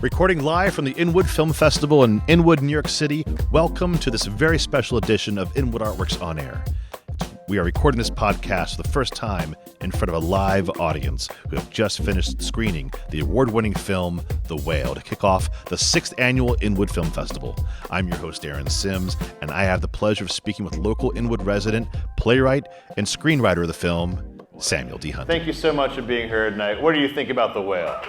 Recording live from the Inwood Film Festival in Inwood, New York City, welcome to this very special edition of Inwood Art Works On Air. We are recording this podcast for the first time in front of a live audience who have just finished screening the award-winning film, The Whale, to kick off the 6th annual Inwood Film Festival. I'm your host, Aaron Sims, and I have the pleasure of speaking with local Inwood resident, playwright, and screenwriter of the film, Samuel D. Hunter. Thank you so much for being here tonight. What do you think about The Whale?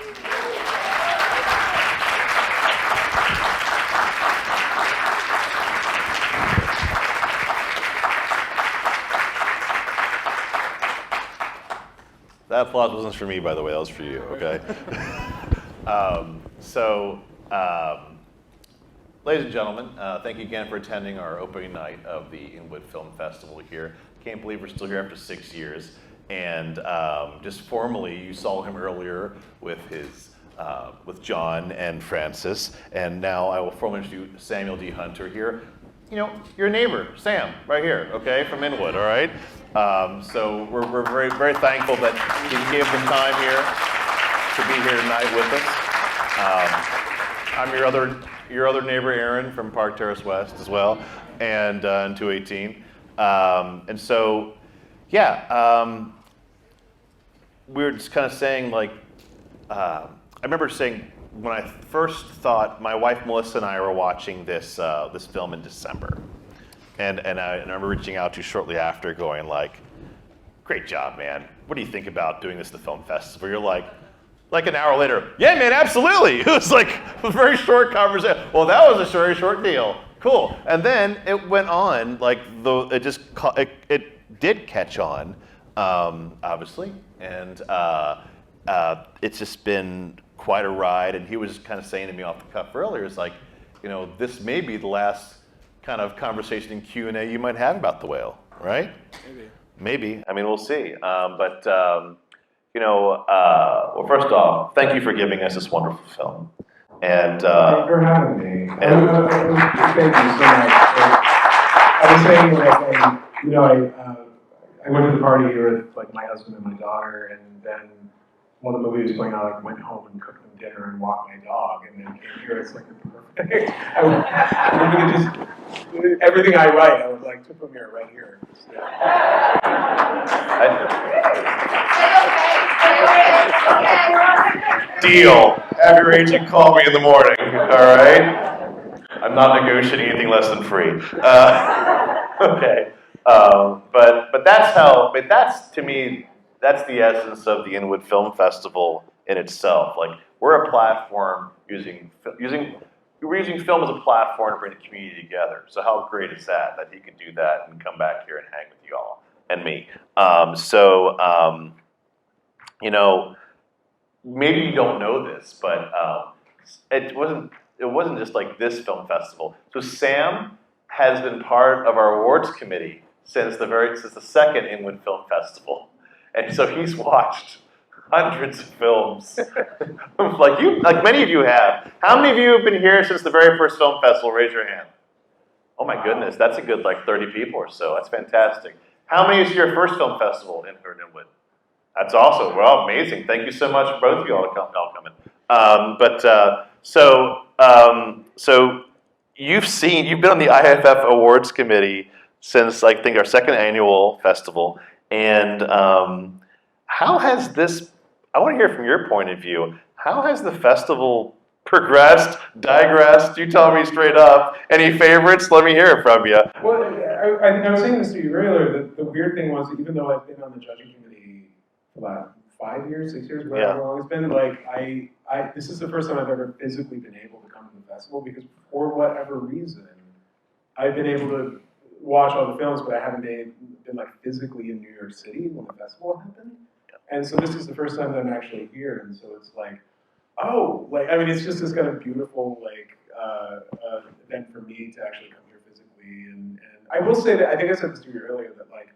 That applause wasn't for me, by the way. That was for you, okay? Ladies and gentlemen, thank you again for attending our opening night of the Inwood Film Festival here. Can't believe we're still here after 6 years. And just formally, you saw him earlier with John and Francis. And now I will formally introduce Samuel D. Hunter here. You know, your neighbor, Sam, right here, okay, from Inwood, all right? So we're very, very thankful that you gave the time here to be here tonight with us. I'm your other neighbor, Aaron, from Park Terrace West as well, and in 218. We were just kind of saying, like, I remember saying, when I first thought, my wife Melissa and I were watching this film in December, and I remember reaching out to you shortly after, going like, "Great job, man! What do you think about doing this at the film festival?" You're like an hour later, "Yeah, man, absolutely." It was like a very short conversation. Well, that was a very short deal. Cool. And then it went on, like it did catch on, obviously, and it's just been quite a ride. And he was kind of saying to me off the cuff earlier, it's like, you know, this may be the last kind of conversation in Q&A you might have about The Whale, right? Maybe. I mean, we'll see. Well, first off, thank you for giving us this wonderful film. And thank you for having me. Thank you so much. I was saying, I went to the party here with like my husband and my daughter, and then while the movie was going on, I went home and cooked them dinner and walked my dog, and then came here. It's like the perfect. Everything I write, I would like to premiere right here. Deal. Have your agent call me in the morning. All right. I'm not negotiating anything less than free. Okay. But that's how. But that's, to me, that's the essence of the Inwood Film Festival in itself. Like, we're a platform using film as a platform to bring the community together. So how great is that he could do that and come back here and hang with you all and me. Maybe you don't know this, but it wasn't just like this film festival. So Sam has been part of our awards committee since the second Inwood Film Festival. And so he's watched hundreds of films, like many of you have. How many of you have been here since the very first film festival? Raise your hand. Oh my goodness, that's a good 30 people or so. That's fantastic. How many is your first film festival in Inwood? That's awesome. Well, amazing. Thank you so much, both of you all coming. So you've been on the IFF Awards Committee since I think our second annual festival, and how has this? I want to hear from your point of view. How has the festival progressed, digressed? You tell me straight up. Any favorites? Let me hear it from you. Well, I was saying this to you earlier. That the weird thing was, even though I've been on the judging committee for about 5 years, 6 years, whatever long it's been, like this is the first time I've ever physically been able to come to the festival, because for whatever reason, I've been able to watch all the films, but I haven't been like physically in New York City when the festival happened. And so this is the first time that I'm actually here, and so it's like, it's just this kind of beautiful event for me to actually come here physically. And I will say that I think I said this to you earlier, that like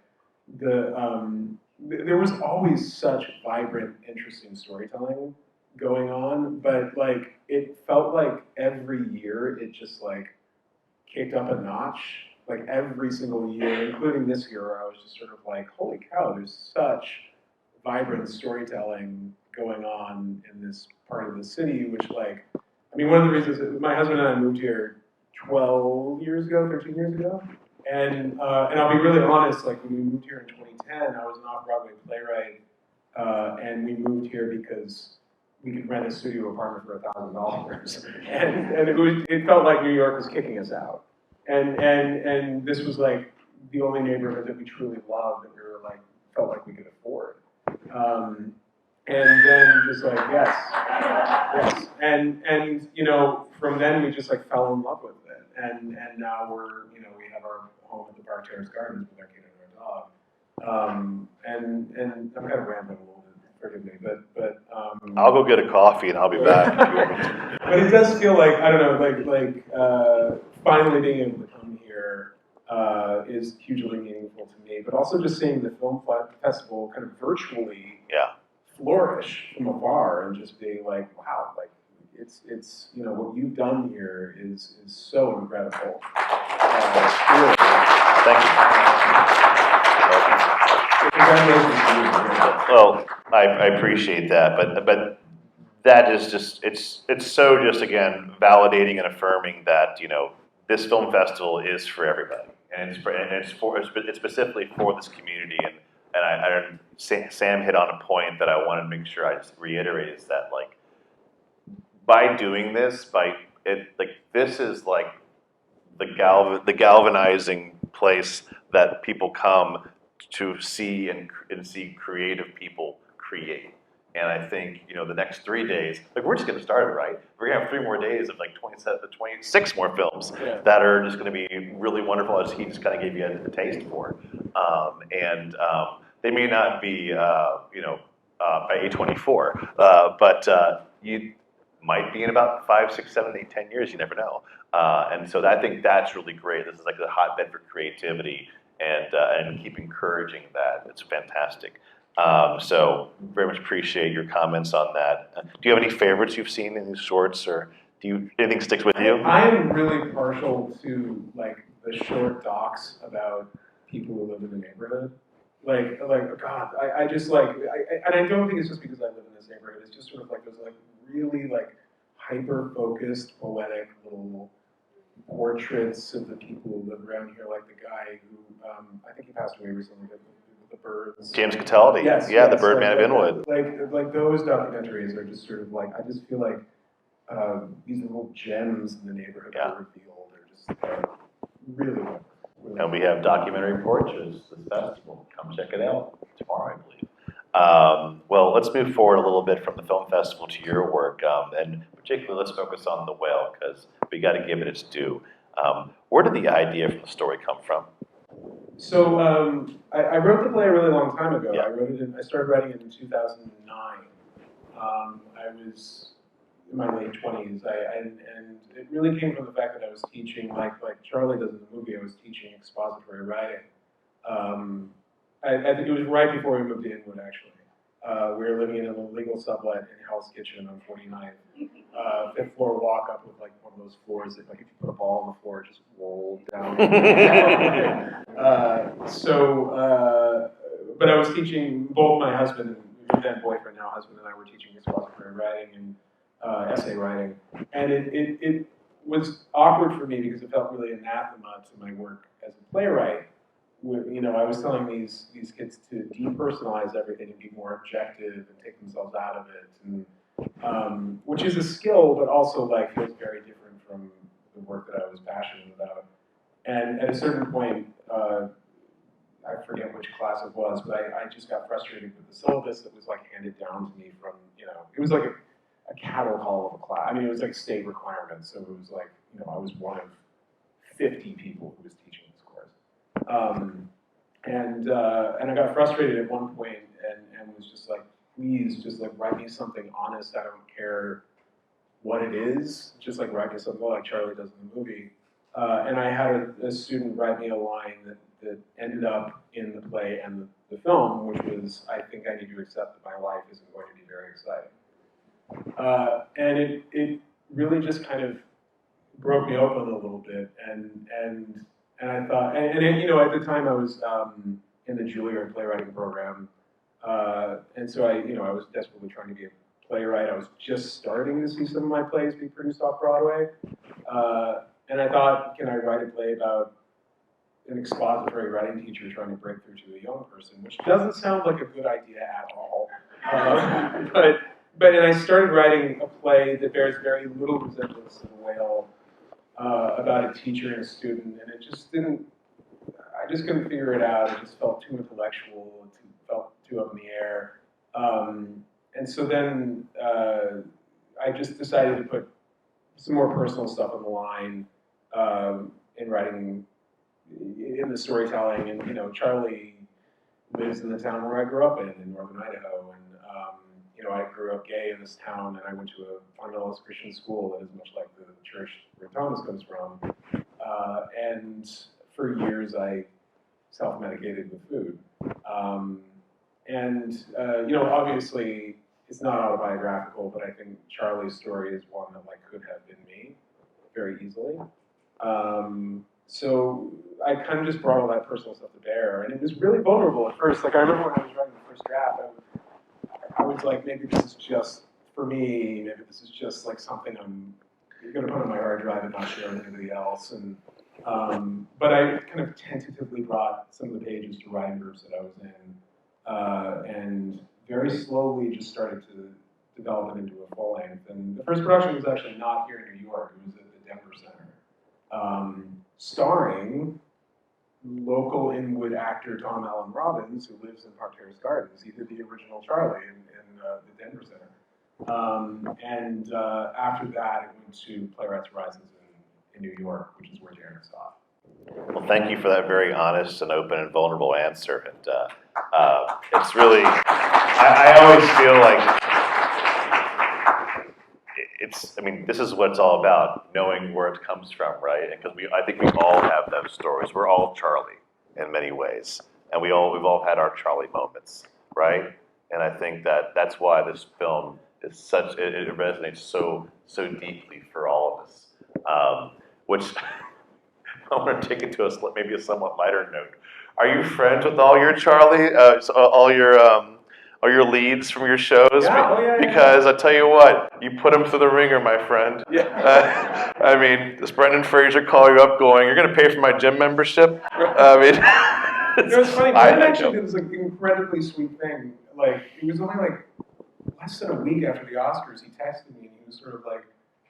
there was always such vibrant, interesting storytelling going on, but like it felt like every year it just like kicked up a notch. Like every single year, including this year, where I was just sort of like, holy cow, there's such vibrant storytelling going on in this part of the city, which like, I mean, one of the reasons that my husband and I moved here 12 years ago, 13 years ago, and I'll be really honest, like when we moved here in 2010, I was an off-Broadway playwright, and we moved here because we could rent a studio apartment for $1,000, and it felt like New York was kicking us out, and this was like the only neighborhood that we truly loved, that we were like felt like we could afford, and then just like yes, and you know, from then we just like fell in love with it, and now we're, you know, we have our home at the Park Terrace Gardens with our kid and our dog, and I'm kind of rambling a little bit, forgive me, but I'll go get a coffee and I'll be back. but it does feel like, I don't know, finally being able to come here is hugely meaningful to me, but also just seeing the film festival kind of virtually flourish from afar and just being like, wow, like it's you know, what you've done here is so incredible. Really. Thank you. Congratulations to you. Well, I appreciate that, but that is just, it's so just, again, validating and affirming that, you know, this film festival is for everybody, and it's specifically for this community, and Sam hit on a point that I wanted to make sure I just reiterate, is that like, by doing this, this is like the galvanizing place that people come to see and see creative people create. And I think, you know, the next 3 days, like we're just getting started, right? We're gonna have 3 more days of like 26 more films that are just gonna be really wonderful, as he just kind of gave you a taste for. They may not be, A24, but you might be in about 5, 6, 7, 8, 10 years, you never know. And so I think that's really great. This is like a hotbed for creativity, and keep encouraging that. It's fantastic. So very much appreciate your comments on that. Do you have any favorites you've seen in these shorts, or anything sticks with you? I am really partial to like the short docs about people who live in the neighborhood. Like God, I just like, and I don't think it's just because I live in this neighborhood. It's just sort of like those like really like hyper-focused, poetic little portraits of the people who live around here, like the guy who, I think he passed away recently, with the birds. James Cataldi. Yes, yeah, yes, the Birdman like, of Inwood. Like those documentaries are just sort of like, I just feel like these little gems in the neighborhood that are revealed. They're just really wonderful. And we have documentary portraits, this festival. Come check it out tomorrow, I believe. Well, let's move forward a little bit from the film festival to your work, and particularly let's focus on The Whale, because we got to give it its due. Where did the idea for the story come from? So I wrote the play a really long time ago. Yeah. I started writing it in 2009. I was in my late 20s, and it really came from the fact that I was teaching, like Charlie does in the movie. I was teaching expository writing. I think it was right before we moved to Inwood, actually. We were living in an illegal sublet in Hell's Kitchen on 49th. Fifth floor walk up with like one of those floors that, like, if you put a ball on the floor, it just rolled down. But I was teaching, both my husband and then boyfriend, now husband, and I were teaching expository writing and essay writing. And it was awkward for me because it felt really anathema to my work as a playwright. You know, I was telling these kids to depersonalize everything and be more objective and take themselves out of it, and which is a skill, but also like feels very different from the work that I was passionate about. And at a certain point, I forget which class it was, but I just got frustrated with the syllabus that was like handed down to me from, you know, it was like a cattle call of a class. I mean, it was like state requirements, so it was like, you know, I was one of 50 people who was teaching this course. And I got frustrated at one point and was just like, please just like write me something honest. I don't care what it is. Just like write me something like Charlie does in the movie. And I had a student write me a line that ended up in the play and the film, which was, I think I need to accept that my life isn't going to be very exciting. And it really just kind of broke me open a little bit, and I thought, and you know, at the time I was in the Juilliard playwriting program, and And so I was desperately trying to be a playwright. I was just starting to see some of my plays be produced off Broadway. And I thought, can I write a play about an expository writing teacher trying to break through to a young person, which doesn't sound like a good idea at all. And I started writing a play that bears very little resemblance to The Whale, about a teacher and a student, and it just didn't, I just couldn't figure it out. It just felt too intellectual, it felt too up in the air. And so then I just decided to put some more personal stuff on the line in writing, in the storytelling. And Charlie lives in the town where I grew up in northern Idaho, and I grew up gay in this town, and I went to a fundamentalist Christian school that is much like the church where Thomas comes from. And for years I self-medicated with food. Obviously it's not autobiographical, but I think Charlie's story is one that could have been me very easily. So I kind of just brought all that personal stuff to bear, and it was really vulnerable at first. I remember when I was writing the first draft, I was like, maybe this is just for me, maybe this is just something I'm going to put on my hard drive and not share with anybody else. But I kind of tentatively brought some of the pages to writing groups that I was in, and very slowly just started to develop it into a full length. And the first production was actually not here in New York, it was at the Denver Center, starring local Inwood actor Tom Allen Robbins, who lives in Park Terrace Gardens. He did the original Charlie in the Denver Center. After that, it went to Playwrights Horizons in New York, which is where Darren saw it. Well, thank you for that very honest and open and vulnerable answer. And it's really, I always feel like this is what it's all about, knowing where it comes from, right? And because I think we all have those stories. We're all Charlie in many ways, and we've all had our Charlie moments, right? And I think that's why this film is it resonates so deeply for all of us. Which I want to take it to maybe a somewhat lighter note. Are you friends with all your Charlie, all your leads from your shows? Yeah. Because I tell you what, you put them through the ringer, my friend. Yeah. Does Brendan Fraser call you up going, "You're going to pay for my gym membership"? It's funny. Brendan actually did this incredibly sweet thing. It was only less than a week after the Oscars, he texted me and he was sort of like,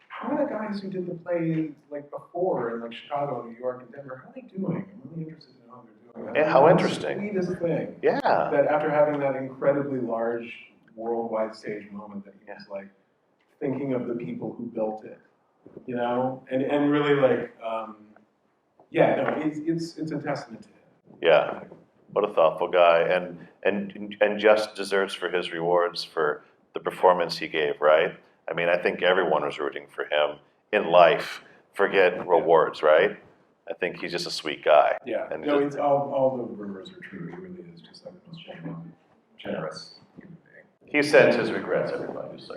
"How are the guys who did the play before in Chicago, New York, and Denver? How are they doing? I'm really interested in how they're doing." Yeah, how interesting. The sweetest thing. Yeah. That after having that incredibly large worldwide stage moment, that he was thinking of the people who built it, and really it's a testament to him. Yeah. What a thoughtful guy, and just deserves for his rewards for the performance he gave, right? I think everyone was rooting for him in life. Forget rewards, right? I think he's just a sweet guy. Yeah. And it's all the rumors are true. He really is just the most generous human being. He sends his regrets, everybody. So.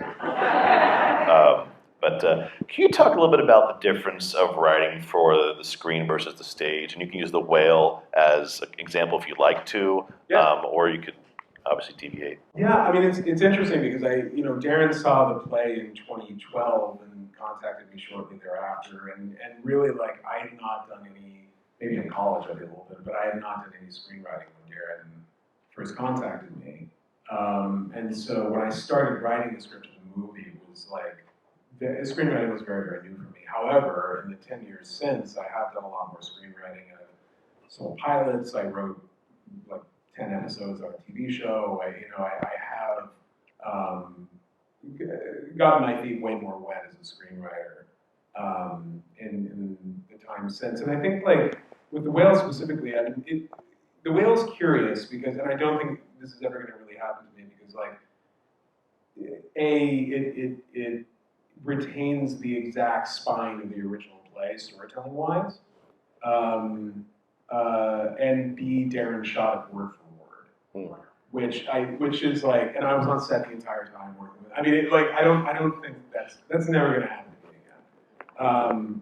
But can you talk a little bit about the difference of writing for the screen versus the stage? And you can use The Whale as an example if you'd like to, or you could obviously deviate. Yeah, it's interesting because Darren saw the play in 2012 and contacted me shortly thereafter, and really I had not done any, maybe in college I did a little bit, but I had not done any screenwriting when Darren first contacted me. And so when I started writing the script of the movie, it was screenwriting was very, very new for me. However, in the 10 years since, I have done a lot more screenwriting. I've sold pilots, I wrote 10 episodes on a TV show. I have gotten my feet way more wet as a screenwriter in the time since. And I think with The Whale specifically, The Whale's curious because, and I don't think this is ever going to really happen to me because it retains the exact spine of the original play storytelling wise, and B, Darren shot it word for word, which is and I was on set the entire time working with. I don't think that's never going to happen to me again.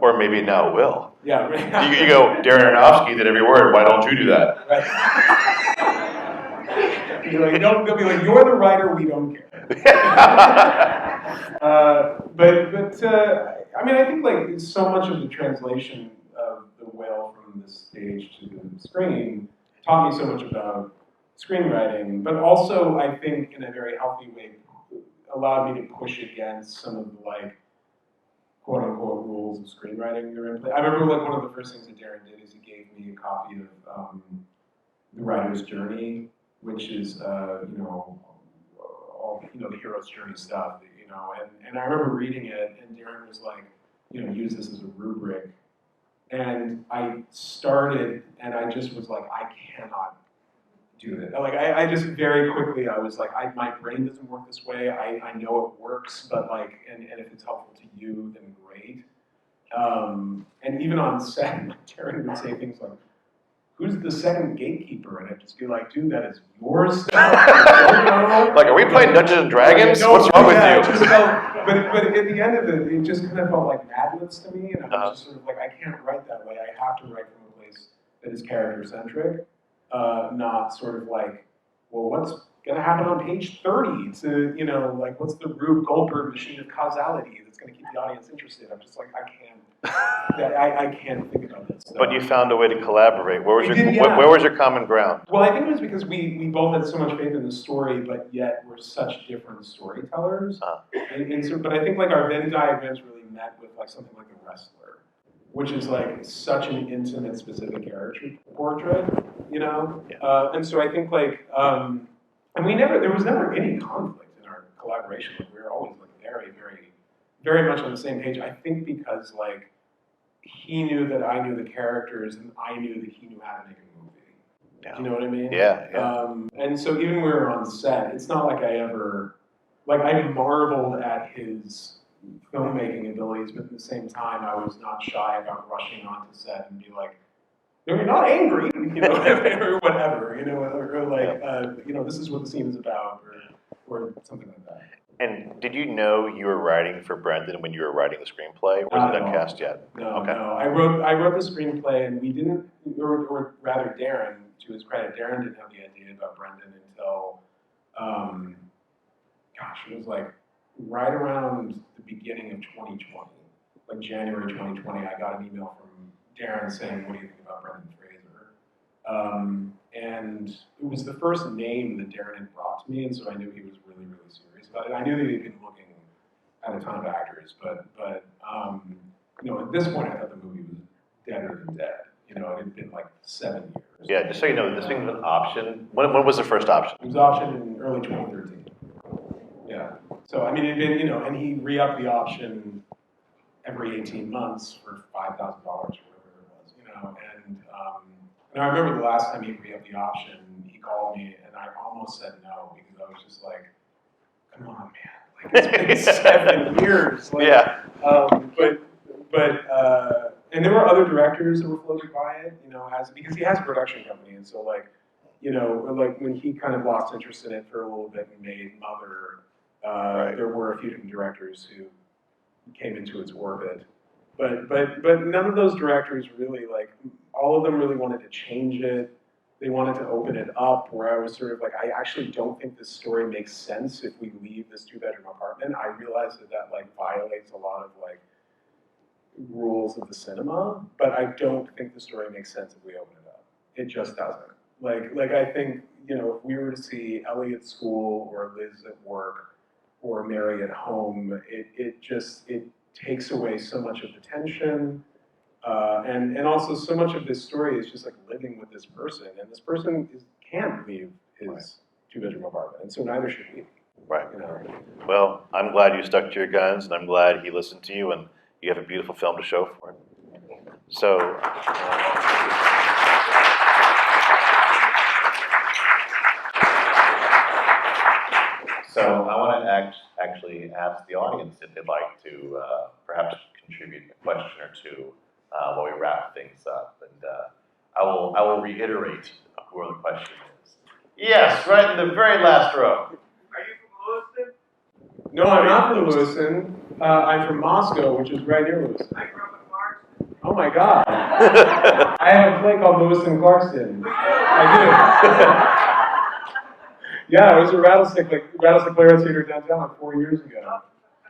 Or maybe now it will. Yeah. You go, Darren Aronofsky did every word. Why don't you do that? Right. They'll be like, you're the writer, we don't care. I mean, I think like so much of the translation of The Whale from the stage to the screen taught me so much about screenwriting, but also I think in a very healthy way allowed me to push against some of the like quote unquote rules of screenwriting that are in play. I remember like one of the first things that Darren did is he gave me a copy of The Writer's Journey, which is all the hero's journey stuff, and I remember reading it, and Darren was like, use this as a rubric, and I started, and I just was like, I cannot do it. Like I just very quickly, I was like, my brain doesn't work this way. I know it works, but like, and if it's helpful to you, then great. And even on set, Darren would say things like, who's the second gatekeeper? And I'd just be like, dude, that is your stuff. Like, are we playing Dungeons and Dragons? What's wrong with you? But at the end of it, it just kind of felt like Mad Libs to me, and I was just sort of like, I can't write that way. I have to write from a place that is character-centric, not sort of like, well, what's going to happen on page 30 to, like, what's the Rube Goldberg machine of causality that's going to keep the audience interested? I'm just like, I can't think about this stuff. But you found a way to collaborate. Where was your common ground? Well, I think it was because we both had so much faith in the story, but yet we're such different storytellers. But I think like our Venn diagrams really met with like something like The Wrestler, which is like such an intimate, specific character portrait, Yeah. And so I think like, and there was never any conflict in our collaboration. Like, we were always like very, very, very much on the same page. I think because like he knew that I knew the characters, and I knew that he knew how to make a movie. Yeah. Do you know what I mean? Yeah. And so even when we were on set, it's not like I marveled at his filmmaking abilities, but at the same time, I was not shy about rushing onto set and be like, no, you're not angry, or whatever, or like, this is what the scene is about, or something like that. And did you know you were writing for Brendan when you were writing the screenplay, or was it uncast yet? No, okay. No. I wrote the screenplay, and we didn't, or rather Darren, to his credit, Darren didn't have the idea about Brendan until, it was like right around the beginning of 2020, like January 2020, I got an email from Darren saying, what do you think about Brendan Fraser? And it was the first name that Darren had brought to me, and so I knew he was really, really serious about it. I knew that he'd been looking at a ton of actors, but at this point, I thought the movie was deader than dead. It had been like 7 years. Yeah, just so you know, this thing was an option. When was the first option? It was optioned in early 2013. Yeah. So, I mean, it had been, and he re-upped the option every 18 months for $5,000 or whatever it was, and I remember the last time he re-upped the option, he called me, and I almost said no, because I was just like, come on, man, like, it's been 7 years. Like, yeah. And there were other directors that were floated by it, because he has a production company, and so like when he kind of lost interest in it for a little bit and made Mother, right. There were a few different directors who came into its orbit, but none of those directors really, like, all of them really wanted to change it. They wanted to open it up, where I was sort of like, I actually don't think this story makes sense if we leave this 2-bedroom apartment. I realized that like violates a lot of like rules of the cinema, but I don't think the story makes sense if we open it up. It just doesn't. Like I think, if we were to see Ellie at school or Liz at work or Mary at home, it takes away so much of the tension, and also so much of this story is just like living with this person, and this person can't leave his right. 2-bedroom apartment, and so neither should we. Right. Well, I'm glad you stuck to your guns, and I'm glad he listened to you, and you have a beautiful film to show for it. So, I want to actually ask the audience if they'd like to perhaps contribute a question or two while we wrap things up. And I will reiterate who the question is. Yes, right in the very last row. Are you from Lewiston? No, I'm not from Lewiston. I'm from Moscow, which is right near Lewiston. I grew up in Clarkston. Oh my God. I have a play called Lewiston Clarkston. I Yeah, it was a Rattlesnake Playwrights Theater downtown like 4 years ago.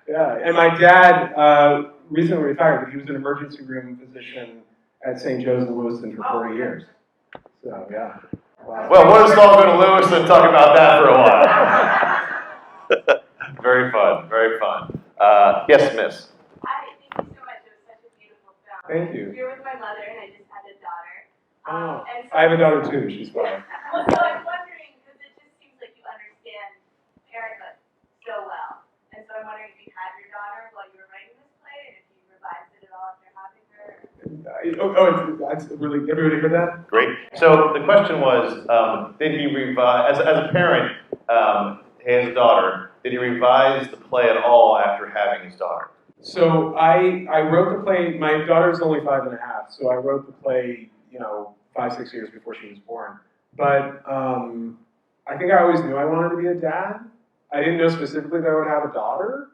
Yeah, and my dad recently retired, but he was an emergency room physician at St. Joe's in Lewiston for 40 years. So, yeah. Wow. Well, we'll just all go to Lewis and talk about that for a while. Very fun, very fun. Yes, Miss. Hi, thank you so much. It was such a beautiful film. Thank you. Here with my mother, and I just had a daughter. Oh, And so, I have a daughter too, she's 5. Well, so I'm wondering, because it just seems like you understand parenthood so well. And so I'm wondering if you had your daughter while you were writing this play, and if you revised it at all after having her. That's really, everybody heard that? Great. So the question was, did he revise, as a parent, he has a daughter, did he revise the play at all after having his daughter? So I wrote the play, my daughter's only 5 and a half, so I wrote the play, 5-6 years before she was born. But I think I always knew I wanted to be a dad. I didn't know specifically that I would have a daughter.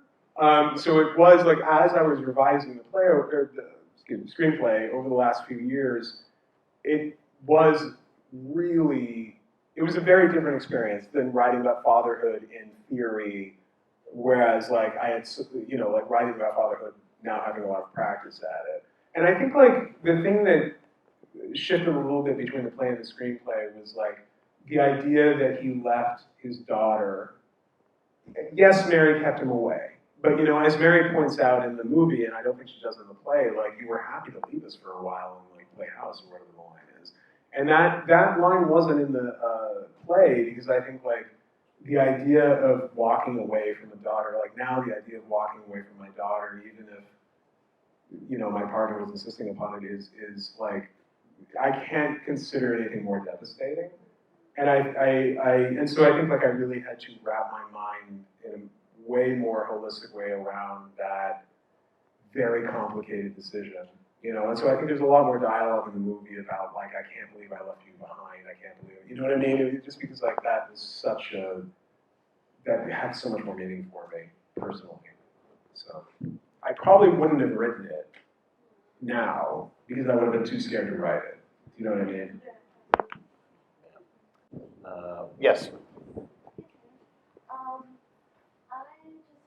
So it was like, as I was revising the play, or the screenplay over the last few years, it was a very different experience than writing about fatherhood in theory. Whereas, like, I had, like writing about fatherhood, now having a lot of practice at it. And I think, like, the thing that shifted a little bit between the play and the screenplay was, like, the idea that he left his daughter. Yes, Mary kept him away. But, as Mary points out in the movie, and I don't think she does in the play, like, you were happy to leave us for a while and, like, play house or whatever the line is. And that line wasn't in the play, because I think, like, the idea of walking away from a daughter, like now the idea of walking away from my daughter, even if, my partner was insisting upon it, is like, I can't consider anything more devastating. And and so I think like I really had to wrap my mind in a way more holistic way around that very complicated decision. And so I think there's a lot more dialogue in the movie about like, I can't believe I left you behind, I can't believe, you know what I mean? Just because like that was that had so much more meaning for me personally. So I probably wouldn't have written it now because I would have been too scared to write it. You know what I mean? Yes. I just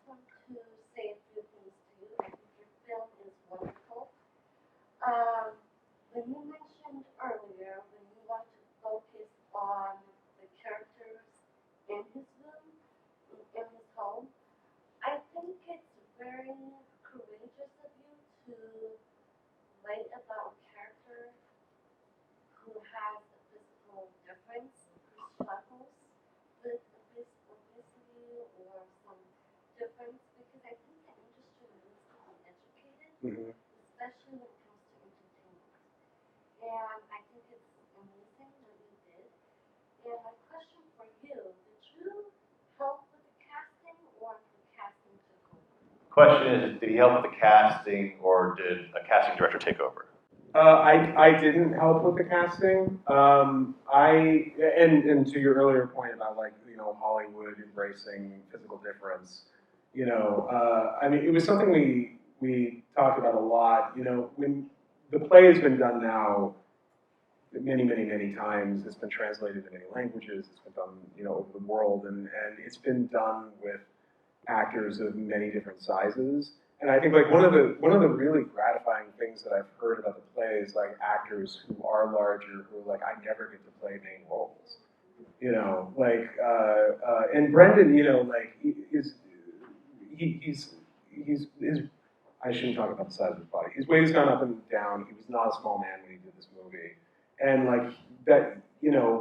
want to say a few things to you. I think your film is wonderful. When you mentioned earlier, when you want to focus on the characters in his room, in his home, I think it's very courageous of you to write about a character who has a physical difference, who struggles with obesity or some difference, because I think the industry needs to be educated, especially when it comes to entertainment. And I think it's amazing what you did. And my question for you, did you help with the casting or the casting took over? Question is, did he help with the casting or did a casting director take over? I didn't help with the casting. And to your earlier point about like, Hollywood embracing physical difference, I mean, it was something we talked about a lot. When the play has been done now many, many, many times, it's been translated to many languages, it's been done, over the world, and it's been done with actors of many different sizes. And I think like one of the really gratifying things that I've heard about the play is like actors who are larger who are like, I never get to play main roles. And Brendan, like he's I shouldn't talk about the size of his body. His weight has gone up and down. He was not a small man when he did this movie. And like that,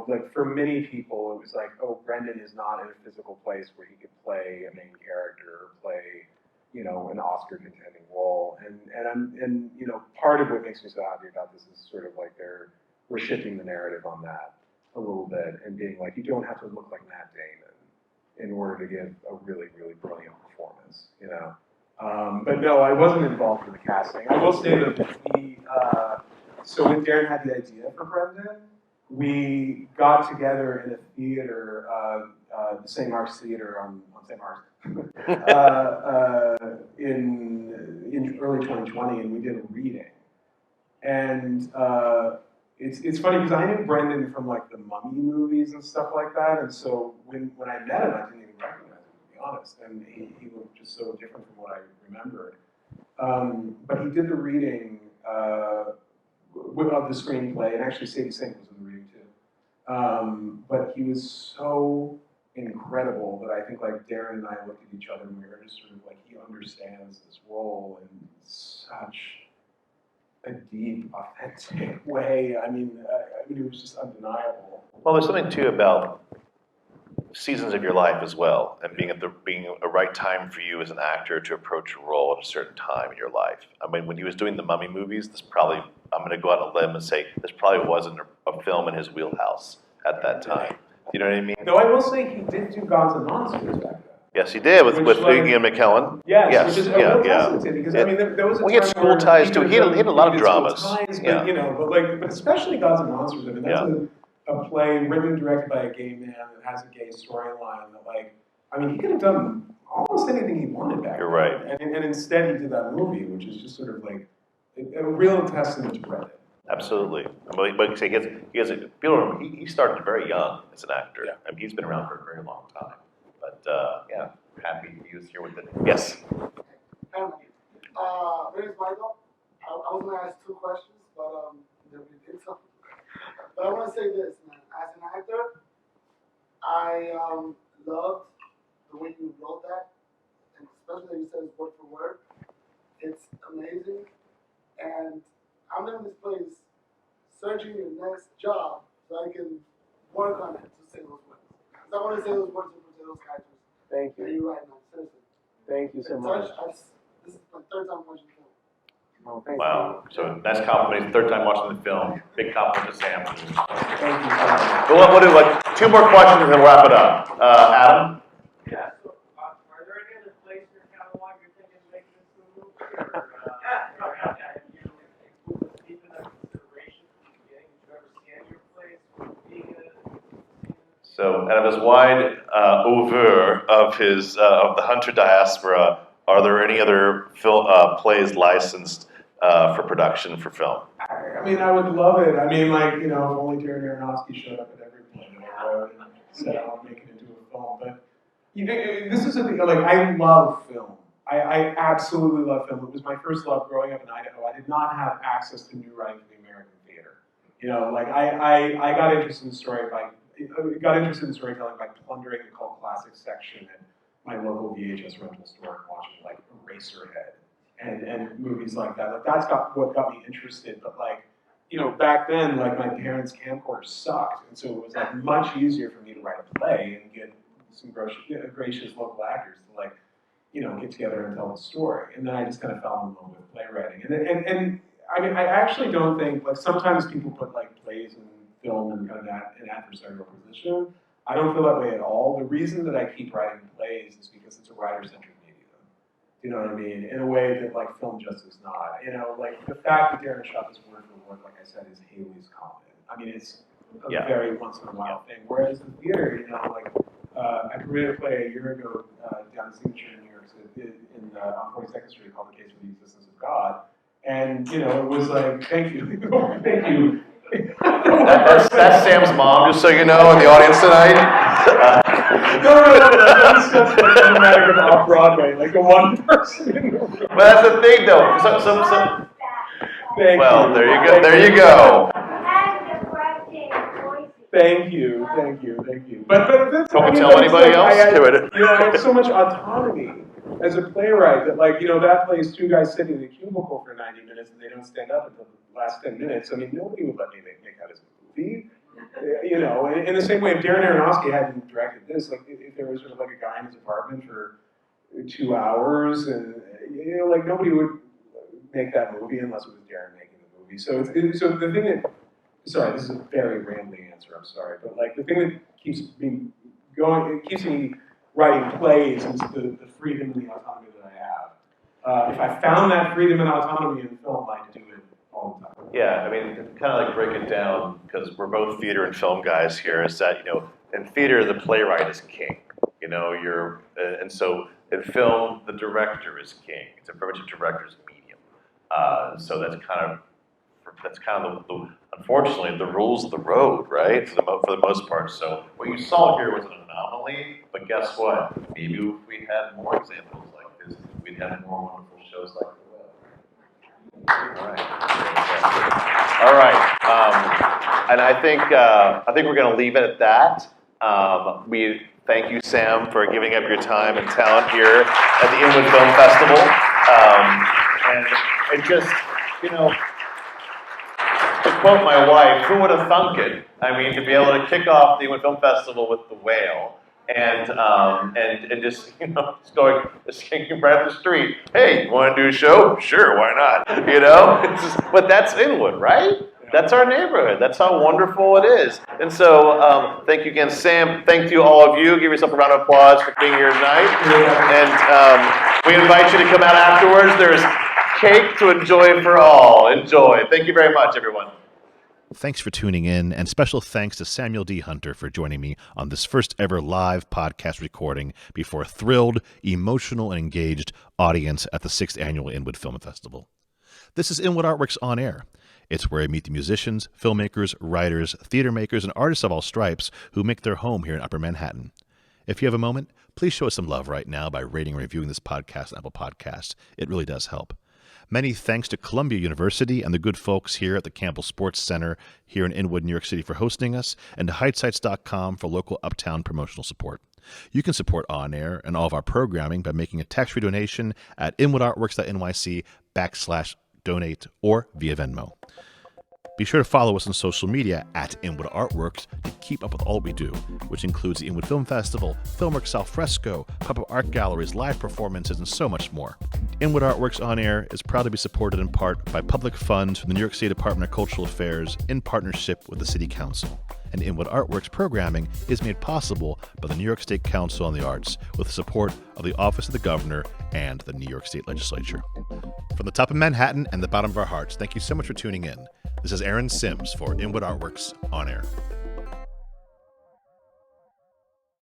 like for many people, it was like, oh, Brendan is not in a physical place where he could play a main character or play, an Oscar contending role. And part of what makes me so happy about this is sort of like we're shifting the narrative on that a little bit and being like, you don't have to look like Matt Damon in order to give a really, really brilliant performance, But no, I wasn't involved in the casting. I will say that so when Darren had the idea for Brendan, we got together in a theater, the St. Mark's Theater on St. Mark's, in early 2020, and we did a reading. And it's funny because I knew Brendan from like the Mummy movies and stuff like that, and so when I met him, I didn't even recognize him, to be honest. And he looked just so different from what I remembered. But he did the reading of the screenplay, and actually Sadie Sink was in the reading too. But he was so incredible that I think like Darren and I looked at each other and we were just sort of like, he understands this role in such a deep, authentic way. I mean, it was just undeniable. Well, there's something too about seasons of your life as well, and being a right time for you as an actor to approach a role at a certain time in your life. I mean, when he was doing the Mummy movies, I'm going to go out on a limb and say this probably wasn't a film in his wheelhouse at that time. You know what I mean? Though I will say he did do Gods and Monsters back then. Yes, he did with like, Ian McKellen. Yes, which is a real yeah. testament, because I mean, there was a Well, he had time school where ties too. He had a lot of did dramas. school ties, Yeah. but, you know, but especially Gods and Monsters. I mean, that's a play written and directed by a gay man that has a gay storyline. That, like, I mean, he could have done almost anything he wanted back You're then. right. And instead, he did that movie, which is just sort of like a real testament to Brendan. Absolutely. But he started very young as an actor. Yeah. I mean, he's been around for a very long time. But yeah, happy he was here with it. Yes. My name is Michael. I was going to ask two questions, but we did something. But I want to say this, man. As an actor, I loved the way you wrote that, and especially that you said it's word for word. It's amazing, and I'm in this place searching the next job so I can work on it to say those words. Because I want to say those words and portray those characters. Thank That you write now, seriously. Thank you so much. This is my third time watching the film. Well, thank Wow. So nice compliment. Third time watching the film. Big compliment to Sam. Thank you so much. We'll do like two more questions and then we'll wrap it up. Adam? Yeah. So, are there any other places in your catalog you're thinking of making this movie? Or have you included deep enough consideration from the beginning? Did you ever scan your place being So out of his wide oeuvre of the Hunter diaspora, are there any other plays licensed for production for film? I mean, I would love it. I mean, like, you know, if only Darren Aronofsky showed up at every play that I wrote and said, I'll make it into a film. But you know, this is the thing, like, I love film. I absolutely love film. It was my first love growing up in Idaho. I did not have access to new writing for the American theater. You know, like, I got interested in storytelling by plundering the cult classics section at my local VHS rental store and watching, like, Eraserhead and movies like that. Like, that's what got me interested. But, like, you know, back then, like, my parents' camcorders sucked, and so it was, like, much easier for me to write a play and get some gracious local actors to, like, you know, get together and tell the story. And then I just kind of fell in love with playwriting. And I mean, I actually don't think, like, sometimes people put, like, plays and film in kind of an adversarial position. I don't feel that way at all. The reason that I keep writing plays is because it's a writer-centered medium. You know what I mean? In a way that, like, film just is not. You know, like, the fact that Darren shot this word for word, like I said, is Haley's comment. I mean, it's a very once-in-a-while thing. Whereas the theater, you know, like, I created a play a year ago down in Signature in New York City, on 42nd Street called The Case for the Existence of God. And, you know, it was like, thank you, thank you. That's Sam's mom, just so you know, in the audience tonight. No, that's just like cinematic of off-Broadway, like the one person in the room. But that's the thing, though. Well, there you go. There you go. Thank you. But that's, Don't I mean, tell that's anybody like, else. you know, I have so much autonomy as a playwright that, like, you know, that plays two guys sitting in a cubicle for 90 minutes and they don't stand up until the last 10 minutes. I mean, nobody would let me make that as a movie. You know, in the same way, if Darren Aronofsky hadn't directed this, like, if there was sort of like a guy in his apartment for 2 hours, and, you know, like, nobody would make that movie unless it was Darren making the movie. So so the thing that, sorry, this is a very rambling answer, I'm sorry, but, like, the thing that keeps me going, it keeps me writing plays is the freedom and the autonomy that I have. If I found that freedom and autonomy in film, I'd do it all the time. Yeah, I mean, kind of like break it down, because we're both theater and film guys here, is that, you know, in theater, the playwright is king. You know, and so in film, the director is king. It's a very much a director's medium. So that's kind of, for That's kind of unfortunately, the rules of the road, right? For the most part. So what you saw here was an anomaly, but guess what? Maybe if we had more examples like this, we'd have more wonderful shows like the web. All right. All right. And I think we're going to leave it at that. We thank you, Sam, for giving up your time and talent here at the Inwood Film Festival. And just, to quote my wife, who would have thunk it? I mean, to be able to kick off the Inwood Film Festival with The Whale, and just kicking right up the street. Hey, you want to do a show? Sure, why not? But that's Inwood, right? That's our neighborhood. That's how wonderful it is. And so, thank you again, Sam. Thank you, all of you. Give yourself a round of applause for being here tonight. And we invite you to come out afterwards. There's cake to enjoy for all. Enjoy. Thank you very much, everyone. Thanks for tuning in, and special thanks to Samuel D. Hunter for joining me on this first ever live podcast recording before a thrilled, emotional, and engaged audience at the 6th Annual Inwood Film Festival. This is Inwood Art Works On Air. It's where I meet the musicians, filmmakers, writers, theater makers, and artists of all stripes who make their home here in Upper Manhattan. If you have a moment, please show us some love right now by rating and reviewing this podcast on Apple Podcasts. It really does help. Many thanks to Columbia University and the good folks here at the Campbell Sports Center here in Inwood, New York City for hosting us, and to heightsites.com for local uptown promotional support. You can support On Air and all of our programming by making a tax-free donation at inwoodartworks.nyc/donate or via Venmo. Be sure to follow us on social media at Inwood Art Works to keep up with all we do, which includes the Inwood Film Festival, Filmworks Al Fresco, pop-up art galleries, live performances, and so much more. Inwood Art Works On Air is proud to be supported in part by public funds from the New York State Department of Cultural Affairs in partnership with the City Council. And Inwood Art Works programming is made possible by the New York State Council on the Arts with the support of the Office of the Governor and the New York State Legislature. From the top of Manhattan and the bottom of our hearts, thank you so much for tuning in. This is Aaron Sims for Inwood Art Works On Air.